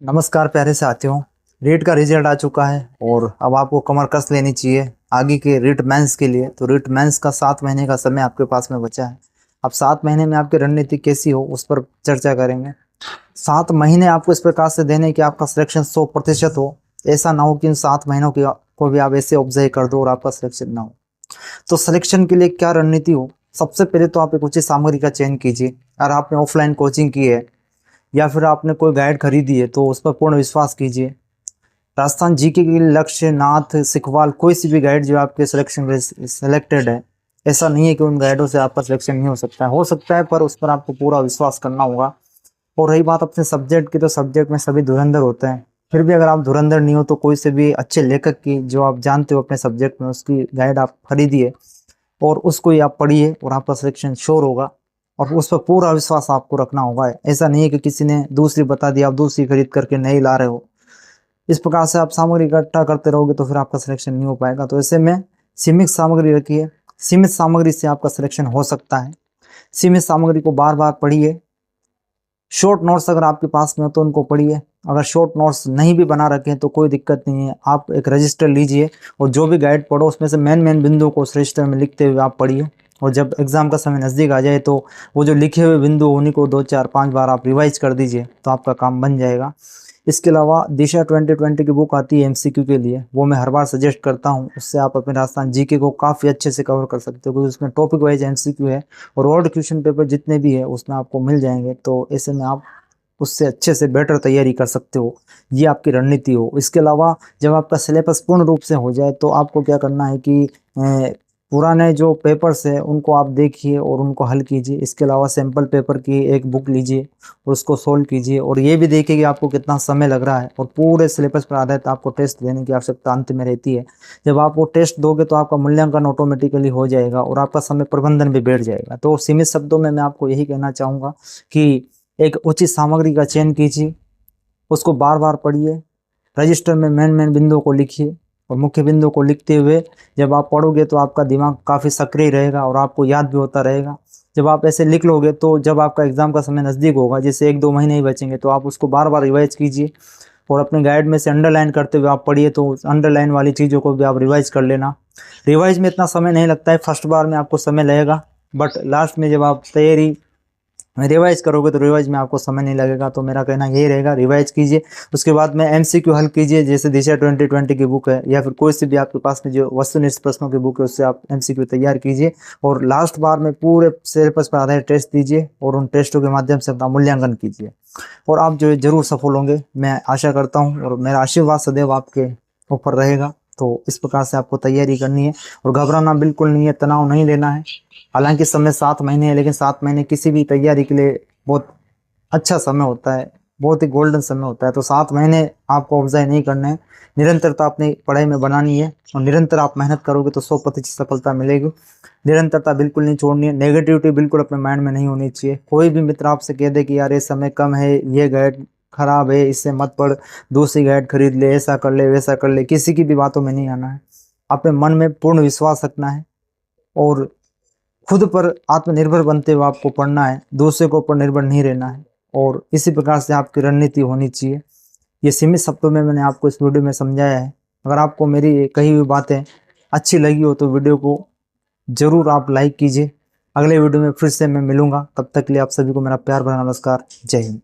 नमस्कार प्यारे साथियों। रीट का रिजल्ट आ चुका है और अब आपको कमर कस लेनी चाहिए आगे के रीट मेंस के लिए। तो रीट मेंस का 7 महीने का समय आपके पास में बचा है। अब 7 महीने में आपकी रणनीति कैसी हो उस पर चर्चा करेंगे। 7 महीने आपको इस प्रकार से देने कि आपका सिलेक्शन 100% हो। ऐसा ना हो कि इन 7 महीनों को भी आप ऐसे ऑब्जर्व कर दो और आपका सिलेक्शन ना हो। तो सिलेक्शन के लिए क्या रणनीति हो? सबसे पहले तो आप एक उचित सामग्री का चयन कीजिए। अगर आपने ऑफलाइन कोचिंग की है या फिर आपने कोई गाइड खरीदी है तो उस पर पूर्ण विश्वास कीजिए। राजस्थान जीके के लिए लक्ष्य, नाथ, सिखवाल, कोई सी भी गाइड जो आपके सिलेक्शन में सिलेक्टेड है, ऐसा नहीं है कि उन गाइडों से आपका सिलेक्शन नहीं हो सकता है पर उस पर आपको पूरा विश्वास करना होगा। और रही बात अपने सब्जेक्ट की, तो सब्जेक्ट में सभी धुरंधर होते हैं। फिर भी अगर आप धुरंधर नहीं हो तो कोई से भी अच्छे लेखक की जो आप जानते हो अपने सब्जेक्ट में, उसकी गाइड आप खरीदिए और उसको ही आप पढ़िए और आपका सिलेक्शन श्योर होगा। और उस पर पूरा विश्वास आपको रखना होगा। ऐसा नहीं है कि किसी ने दूसरी बता दी आप दूसरी खरीद करके नहीं ला रहे हो। इस प्रकार से आप सामग्री इकट्ठा करते रहोगे तो फिर आपका सिलेक्शन नहीं हो पाएगा। तो ऐसे में सीमित सामग्री रखिए। सीमित सामग्री से आपका सिलेक्शन हो सकता है। सीमित सामग्री को बार बार पढ़िए। शॉर्ट नोट्स अगर आपके पास में हो तो उनको पढ़िए। अगर शॉर्ट नोट्स नहीं भी बना रखे हैं तो कोई दिक्कत नहीं है, आप एक रजिस्टर लीजिए और जो भी गाइड पढ़ो उसमें से मेन बिंदुओं को उस रजिस्टर में लिखते हुए आप पढ़िए। और जब एग्जाम का समय नज़दीक आ जाए तो वो जो लिखे हुए बिंदु उन्हीं को 2 4 5 बार आप रिवाइज कर दीजिए तो आपका काम बन जाएगा। इसके अलावा दिशा 2020 की बुक आती है एमसीक्यू के लिए, वो मैं हर बार सजेस्ट करता हूँ। उससे आप अपने राजस्थान जीके को काफ़ी अच्छे से कवर कर सकते हो क्योंकि उसमें टॉपिक वाइज एमसीक्यू है और और क्वेश्चन पेपर जितने भी है उसमें आपको मिल जाएंगे। तो ऐसे में आप उससे अच्छे से बेटर तैयारी कर सकते हो। ये आपकी रणनीति हो। इसके अलावा जब आपका सिलेबस पूर्ण रूप से हो जाए तो आपको क्या करना है कि पुराने जो पेपर्स है उनको आप देखिए और उनको हल कीजिए। इसके अलावा सैम्पल पेपर की एक बुक लीजिए और उसको सोल्व कीजिए और ये भी देखिए कि आपको कितना समय लग रहा है। और पूरे सिलेबस पर आधारित आपको टेस्ट देने की आवश्यकता अंत में रहती है। जब आप वो टेस्ट दोगे तो आपका मूल्यांकन ऑटोमेटिकली हो जाएगा और आपका समय प्रबंधन भी बैठ जाएगा। तो सीमित शब्दों में मैं आपको यही कहना चाहूँगा कि एक उचित सामग्री का चयन कीजिए, उसको बार बार पढ़िए, रजिस्टर में मेन बिंदुओं को लिखिए और मुख्य बिंदुओं को लिखते हुए जब आप पढ़ोगे तो आपका दिमाग काफ़ी सक्रिय रहेगा और आपको याद भी होता रहेगा। जब आप ऐसे लिख लोगे तो जब आपका एग्ज़ाम का समय नज़दीक होगा, जैसे 1 2 महीने ही बचेंगे, तो आप उसको बार बार रिवाइज कीजिए और अपने गाइड में से अंडरलाइन करते हुए आप पढ़िए। तो अंडरलाइन वाली चीज़ों को भी आप रिवाइज कर लेना। रिवाइज में इतना समय नहीं लगता है, फर्स्ट बार में आपको समय लगेगा बट लास्ट में जब आप तैयारी रिवाइज करोगे तो रिवाइज में आपको समय नहीं लगेगा। तो मेरा कहना यही रहेगा, रिवाइज कीजिए। उसके बाद में एमसीक्यू हल कीजिए, जैसे दिशा 2020 की बुक है या फिर कोई सी भी आपके पास में जो वस्तुनिष्ठ प्रश्नों की बुक है उससे आप एमसीक्यू तैयार कीजिए और लास्ट बार में पूरे सिलेबस पर आधारित टेस्ट दीजिए और उन टेस्टों के माध्यम से अपना मूल्यांकन कीजिए और आप जो है जरूर सफल होंगे, मैं आशा करता हूँ। और मेरा आशीर्वाद सदैव आपके ऊपर रहेगा। तो इस प्रकार से आपको तैयारी करनी है और घबराना बिल्कुल नहीं है, तनाव नहीं लेना है। हालांकि समय 7 महीने है लेकिन 7 महीने किसी भी तैयारी के लिए बहुत अच्छा समय होता है, बहुत ही गोल्डन समय होता है। तो 7 महीने आपको ऑब्जर्व नहीं करना है, निरंतरता अपनी पढ़ाई में बनानी है और निरंतर आप मेहनत करोगे तो 100% सफलता मिलेगी। निरंतरता बिल्कुल नहीं छोड़नी है। नेगेटिविटी बिल्कुल अपने माइंड में नहीं होनी चाहिए। कोई भी मित्र आपसे कह दे कि यार ये समय कम है, ये गाइड खराब है, इससे मत पढ़, दूसरी गाइड खरीद ले, ऐसा कर ले वैसा कर ले, किसी की भी बातों में नहीं आना है। अपने मन में पूर्ण विश्वास रखना है और खुद पर आत्मनिर्भर बनते हुए आपको पढ़ना है, दूसरे के ऊपर निर्भर नहीं रहना है। और इसी प्रकार से आपकी रणनीति होनी चाहिए। ये सीमित शब्दों में मैंने आपको इस वीडियो में समझाया है। अगर आपको मेरी ये कही हुई बातें अच्छी लगी हो तो वीडियो को जरूर आप लाइक कीजिए। अगले वीडियो में फिर से मैं मिलूंगा, तब तक के लिए आप सभी को मेरा प्यार भरा नमस्कार। जय हिंद।